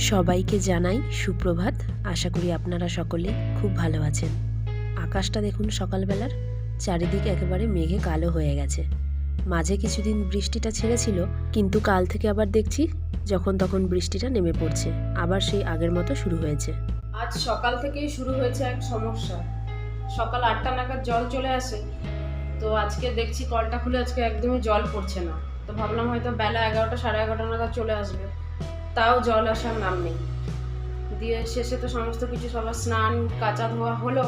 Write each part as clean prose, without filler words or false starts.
সবাইকে জানাই সুপ্রভাত। আশা করি আপনারা সকলে খুব ভালো আছেন। আকাশটা দেখুন, সকালবেলার চারিদিকে একেবারে মেঘে কালো হয়ে গেছে। মাঝে কিছুদিন বৃষ্টিটা ছেড়েছিল, কিন্তু কাল থেকে আবার দেখছি যখন তখন বৃষ্টিটা নেমে পড়ছে, আবার সেই আগের মতো শুরু হয়েছে। আজ সকাল থেকেই শুরু হয়েছে এক সমস্যা। সকাল 8টা নাগাদ জল চলে আসে, তো আজকে দেখছি কলটা খুলে আজকে একদমই জল পড়ছে না। তো ভাবলাম হয়তো বেলা 11টা সাড়ে 11টা নাগাদ চলে আসবে, তাও জল আসার নাম নেই। দিয়ে শেষে তো সমস্ত কিছু সবার স্নান কাচা ধোয়া হলো,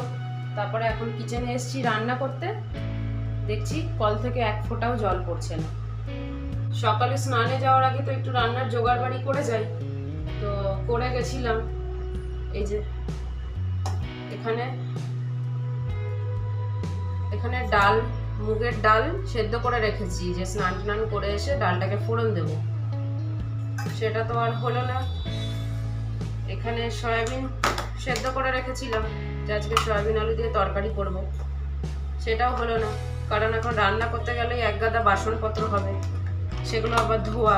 তারপরে এখন কিচেনে এসেছি রান্না করতে, দেখছি কল থেকে এক ফোঁটাও জল পড়ছে না। সকালে স্নানে যাওয়ার আগে তো একটু রান্নার জোগাড় বাড়ি করে যাই, তো করে গেছিলাম। এই যে এখানে ডাল, মুগের ডাল সেদ্ধ করে রেখেছি, যে স্নান টান করে এসে ডালটাকে ফোড়ন দেব, সেটা তো আর হলো না। এখানে সয়াবিন সেদ্ধ করে রেখেছিলাম, যে আজকে সয়াবিন আলু দিয়ে তরকারি করব, সেটাও হলো না। কারণ এখন রান্না করতে গেলেই এক গাদা বাসনপত্র হবে, সেগুলো আবার ধোয়া।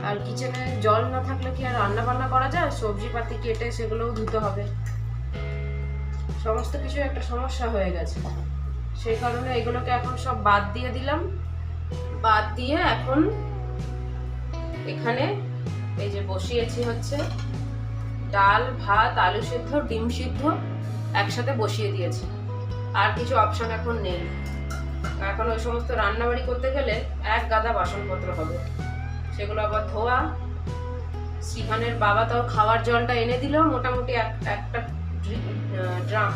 আর কিচেনে জল না থাকলে কি আর রান্না বান্না করা যায়? সবজি পাতি কেটে সেগুলোও ধুতে হবে। সমস্ত কিছু একটা সমস্যা হয়ে গেছে, সেই কারণে এগুলোকে এখন সব বাদ দিয়ে দিলাম। বাদ দিয়ে এখন এখানে এই যে বসিয়েছি হচ্ছে ডাল, ভাত, আলু সিদ্ধ, ডিম সিদ্ধ একসাথে বসিয়ে দিয়েছি। আর কিছু অপশন এখন নেই। এখন ওই সমস্ত রান্নাবাড়ি করতে গেলে এক গাদা বাসনপত্র হবে, সেগুলো আবার ধোয়া। শ্রীহানের বাবা তাও খাওয়ার জলটা এনে দিল, মোটামুটি একটা ড্রাম,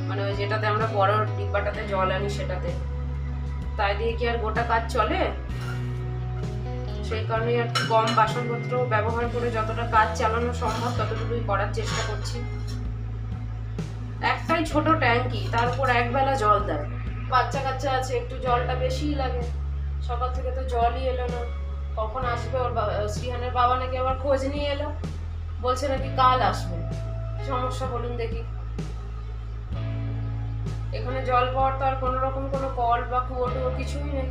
মানে ওই যেটাতে আমরা বড় ডিব্বাটাতে জল আনি সেটাতে। তাই দিয়ে কি আর গোটা কাজ চলে? সেই কারণে আর কম বাসনপত্র ব্যবহার করে যতটা কাজ চালানো সম্ভব ততটুকুই করার চেষ্টা করছি। একটাই ছোট ট্যাঙ্কি, তার উপর একবেলা জল দেয়। বাচ্চা কাচ্চা আছে, একটু জলটা বেশিই লাগে। সকাল থেকে তো জলই এলো না, কখন আসবে? ওর শ্রীহানের বাবা নাকি আবার খোঁজ নিয়ে এলো, বলছে নাকি কাল আসবে। সমস্যা বলুন দেখি। এখানে জল পাওয়ার তো আর কোনো রকম কোনো কল বা কুয়ো টুয়ো কিছুই নেই,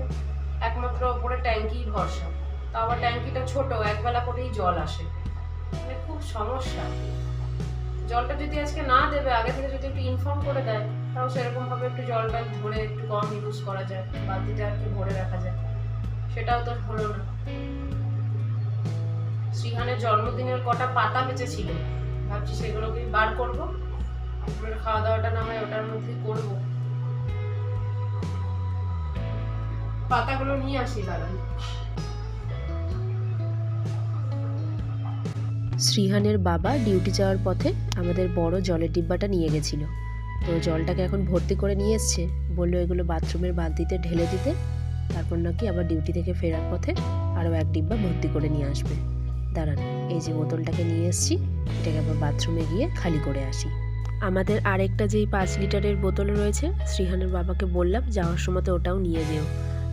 একমাত্র ওপরে ট্যাঙ্কি ভরসা। তা আবার ট্যাঙ্কিটা ছোট, একবেলা করেই জল আসে, মানে খুব সমস্যা। জলটা যদি আজকে না দেবে, আগে থেকে যদি একটু ইনফর্ম করে দেয়, তাও সেরকম ভাবে একটু জলটা ধরে একটু কম ইউজ করা যায়, বালতিটা আর কি ভরে রাখা যায়। সেটাও তো হলো না। শ্রীহানের জন্মদিনের কটা পাতা বেঁচেছিল, ভাবছি সেগুলোকে বার করবো, খাওয়া দাওয়াটা না হয় ওটার মধ্যে করবো। পাতাগুলো নিয়ে আসি দাঁড়ান। শ্রীহানের বাবা ডিউটি যাওয়ার পথে আমাদের বড় জলের ডিব্বাটা নিয়ে গেছিল, তো জলটাকে এখন ভর্তি করে নিয়ে এসছে। বললো এগুলো বাথরুমের বালতিতে ঢেলে দিতে, তারপর নাকি আবার ডিউটি থেকে ফেরার পথে আরও এক ডিব্বা ভর্তি করে নিয়ে আসবে। দাঁড়ান, এই যে বোতলটাকে নিয়ে এসছি, এটাকে আবার বাথরুমে গিয়ে খালি করে আসি। আমাদের আরেকটা যেই 5 লিটারের বোতল রয়েছে, শ্রীহানের বাবাকে বললাম যাওয়ার সময় তো ওটাও নিয়ে যেও।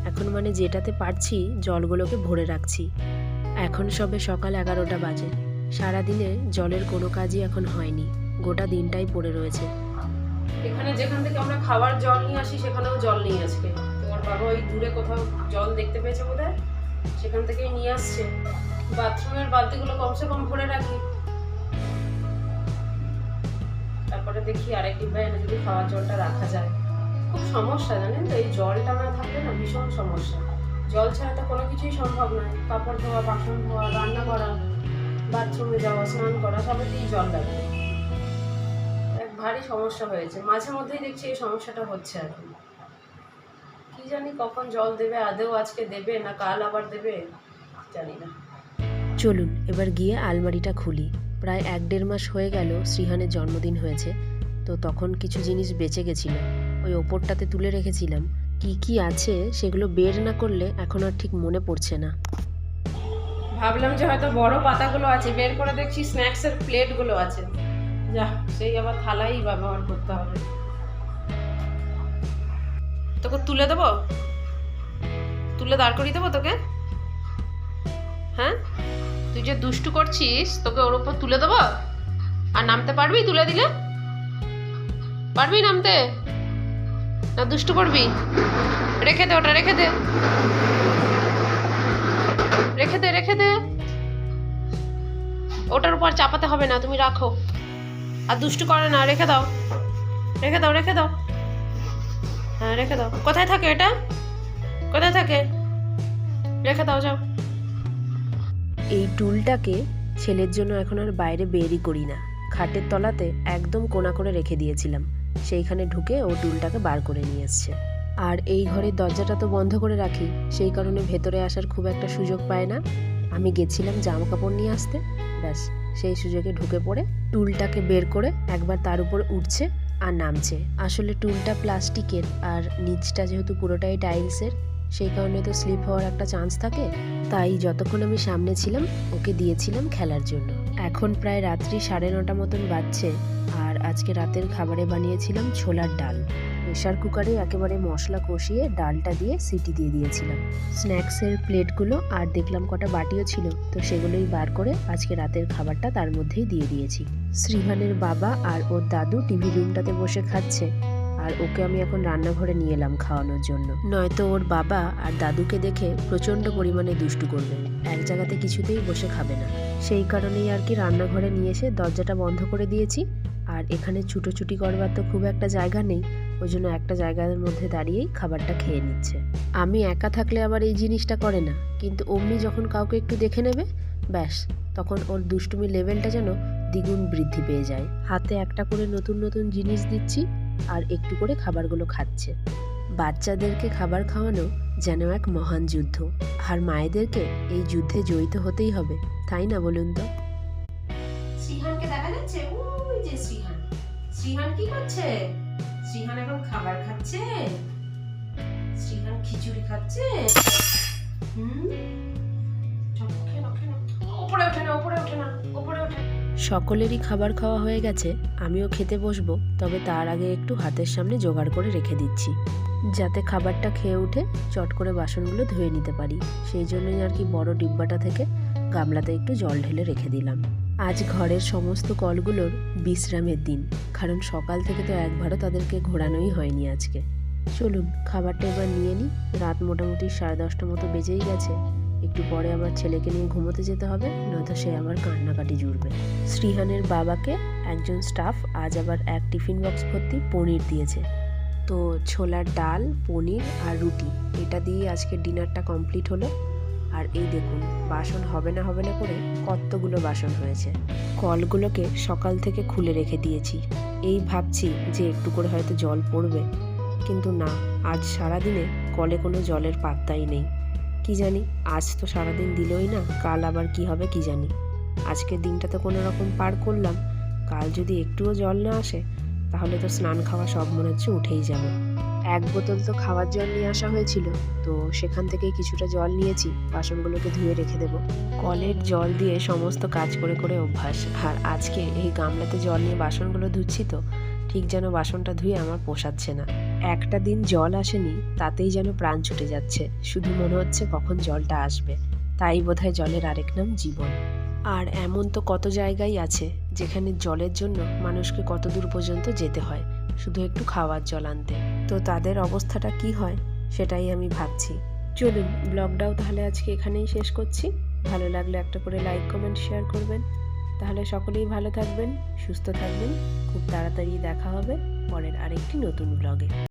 এখন মানে যেটাতে পারছি জলগুলোকে ভরে রাখছি। এখন সবে সকাল 11টা বাজে। সারাদিনে জলের কোনো কাজই এখন হয়নি, গোটা দিনটাই পড়ে রয়েছে। এখানে যেখান থেকে আমরা খাবার জল নিয়ে আসি সেখানেও জল নেই আজকে। তোমার বাবা ওই দূরে কোথাও জল দেখতে পেয়েছে বোধহয়, সেখান থেকেই নিয়ে আসছে। বাথরুমের বালতিগুলো কমসে কম ভরে রাখি, তারপরে দেখি আরেক ডিব্বায় এনে যদি খাওয়ার জলটা রাখা যায়। খুব সমস্যা জানেন তো, এই জলটা না থাকলে না ভীষণ সমস্যা। জল ছাড়া তো কোনো কিছুই সম্ভব নয়। কাপড় ধোয়া, বাসন ধোয়া, রান্না করা, বাথরুমে যাওয়া, স্নান করা, সবেতেই জল লাগবে। এক ভারী সমস্যা হয়েছে। মাঝে মধ্যেই দেখছি এই সমস্যাটা হচ্ছে আর কি জানি কখন জল দেবে, আদেও আজকে দেবে না কাল আবার দেবে, জানি না। চলুন এবার গিয়ে আলমারিটা খুলি। প্রায় 1-1.5 মাস হয়ে গেল শ্রীহানের জন্মদিন হয়েছে, তো তখন কিছু জিনিস বেঁচে গেছিল, ওই ওপরটাতে তুলে রেখেছিলাম। কি কি আছে সেগুলো বের না করলে এখন আর ঠিক মনে পড়ছে না। ভাবলাম যে হয়তো বড় পাতাগুলো আছে, বের করে দেখছি স্ন্যাক্সের প্লেটগুলো আছে। যা, সেই আবার থালাই ব্যবহার করতে হবে। তোকে তুলে দেবো, তুলে দাঁড় করিয়ে দেবো তোকে? হ্যাঁ, তুই যে দুষ্টু করছিস, তোকে ওর উপর তুলে দেবো। আর নামতে পারবি? তুলে দিলে পারবি নামতে? না দুষ্টু করবি? রেখে দে ওটা, রেখে দে, রেখে দে, রেখে দে। ওটার উপর চাপাতে হবে না, তুমি রাখো। আর দুষ্টু করে না, রেখে দাও, রেখে দাও, রেখে দাও। হ্যাঁ রেখে দাও। কোথায় থাকে এটা? কোথায় থাকে? রেখে দাও, যাও। এই টুলটাকে ছেলের জন্য এখন আর বাইরে বেরই করি না, খাটের তলাতে একদম কোণা করে রেখে দিয়েছিলাম, সেইখানে ঢুকে ও টুলটাকে বার করে নিয়ে এসছে। আর এই ঘরের দরজাটা তো বন্ধ করে রাখি, সেই কারণে ভেতরে আসার খুব একটা সুযোগ পায় না। আমি গেছিলাম জামা কাপড় নিয়ে আসতে, ব্যাস সেই সুযোগে ঢুকে পড়ে টুলটাকে বের করে একবার তার উপর উঠছে আর নামছে। আসলে টুলটা প্লাস্টিকের আর নিচটা যেহেতু পুরোটাই টাইলসের, সেই কারণে তো স্লিপ হওয়ার একটা চান্স থাকে। তাই যতক্ষণ আমি সামনে ছিলাম ওকে দিয়েছিলাম খেলার জন্য। এখন প্রায় রাত্রি 9:30 মতন বাজছে। আর আজকে রাতের খাবারে বানিয়েছিলাম ছোলার ডাল। প্রেশার কুকারে একেবারে মশলা কষিয়ে ডালটা দিয়ে সিটি দিয়ে দিয়েছিলাম। স্ন্যাক্সের প্লেটগুলো আর দেখলাম কটা বাটিও ছিল, তো সেগুলোই বার করে আজকে রাতের খাবারটা তার মধ্যেই দিয়ে দিয়েছি। শ্রীহানের বাবা আর ওর দাদু টিভি রুমটাতে বসে খাচ্ছে, আর ওকে আমি এখন রান্নাঘরে নিয়ে এলাম খাওয়ানোর জন্য। নয়তো ওর বাবা আর দাদুকে দেখে প্রচণ্ড পরিমাণে দুষ্টু করবে, এক জায়গাতে কিছুতেই বসে খাবে না। সেই কারণেই আর কি রান্নাঘরে নিয়ে এসে দরজাটা বন্ধ করে দিয়েছি। আর এখানে ছুটোছুটি করবার তো খুব একটা জায়গা নেই, ওই জন্য একটা জায়গার মধ্যে দাঁড়িয়েই খাবারটা খেয়ে নিচ্ছে। আমি একা থাকলে আবার এই জিনিসটা করে না, কিন্তু অমনি যখন কাউকে একটু দেখে নেবে, ব্যাস তখন ওর দুষ্টুমি লেভেলটা যেন দ্বিগুণ বৃদ্ধি পেয়ে যায়। হাতে একটা করে নতুন নতুন জিনিস দিচ্ছি আর একটু করে খাবারগুলো খাচ্ছে। বাচ্চাদেরকে খাবার খাওয়ানো যেন এক মহান যুদ্ধ, আর মায়েদেরকে এই যুদ্ধে জড়িত হতেই হবে, তাই না বলুন তো? শ্রীহানকে দেখা যাচ্ছে, ওই যে শ্রীহান। শ্রীহান কি করছে? শ্রীহান এখন খাবার খাচ্ছে। শ্রীহান খিচুড়ি খাচ্ছে। উপরে ওঠে না, উপরে ওঠে না, উপরে ওঠে। সকলেরই খাবার খাওয়া হয়ে গেছে, আমিও খেতে বসবো, তবে তার আগে একটু হাতের সামনে জোগাড় করে রেখে দিচ্ছি, যাতে খাবারটা খেয়ে উঠে চট করে বাসনগুলো ধুয়ে নিতে পারি। সেই জন্যই আর কি বড় ডিব্বাটা থেকে গামলাতে একটু জল ঢেলে রেখে দিলাম। আজ ঘরের সমস্ত কলগুলোর বিশ্রামের দিন, কারণ সকাল থেকে তো একবারও তাদেরকে ঘোরানোই হয়নি আজকে। চলুন খাবারটা এবার নিয়ে নিই। রাত মোটামুটি 10:30 মতো বেজেই গেছে। একটু পরে আবার ছেলেকে নিয়ে ঘুমোতে যেতে হবে, নয়তো সে আবার কান্নাকাটি জুড়বে। শ্রীহানের বাবাকে একজন স্টাফ আজ আবার এক টিফিন বক্স ভর্তি পনির দিয়েছে। তো ছোলার ডাল, পনির আর রুটি, এটা দিয়ে আজকে ডিনারটা কমপ্লিট হলো। আর এই দেখুন বাসন হবে না হবে না করে কতগুলো বাসন হয়েছে। কলগুলোকে সকাল থেকে খুলে রেখে দিয়েছি, এই ভাবছি যে একটু করে হয়তো জল পড়বে, কিন্তু না, আজ সারাদিনে কলে কোনো জলের পাত্তাই নেই। কি জানি আজ তো সারাদিন দিলই না, কাল আবার কি হবে কি জানি। আজকের দিনটা তো কোনো রকম পার করলাম, কাল যদি একটুও জল না আসে তাহলে তো স্নান খাওয়া সব মনে হচ্ছে উঠেই যাবে। এক বোতল তো খাওয়ার জল নিয়ে আসা হয়েছিল, তো সেখান থেকেই কিছুটা জল নিয়েছি, বাসনগুলোকে ধুয়ে রেখে দেবো। কলের জল দিয়ে সমস্ত কাজ করে করে অভ্যাস, আর আজকে এই গামলাতে জল নিয়ে বাসনগুলো ধুচ্ছি তো ঠিক যেন বাসনটা ধুয়ে আমার পোষাচ্ছে না। একটা দিন জল আসেনি তাতেই যেন প্রাণ ছুটে যাচ্ছে, শুধু মনে হচ্ছে কখন জলটা আসবে। তাই বোধহয় জলের আরেক নাম জীবন। আর এমন তো কত জায়গায় আছে যেখানে জলের জন্য মানুষকে কত দূর পর্যন্ত যেতে হয় শুধু একটু খাওয়ার জল আনতে। তো তাদের অবস্থাটা কি হয় সেটাই আমি ভাবছি। চলুন ব্লগটাও তাহলে আজকে এখানেই শেষ করছি। ভালো লাগলে একটা করে লাইক, কমেন্ট, শেয়ার করবেন। তাহলে সকলেই ভালো থাকবেন, সুস্থ থাকবেন। খুব তাড়াতাড়ি দেখা হবে পরের আরেকটি নতুন ব্লগে।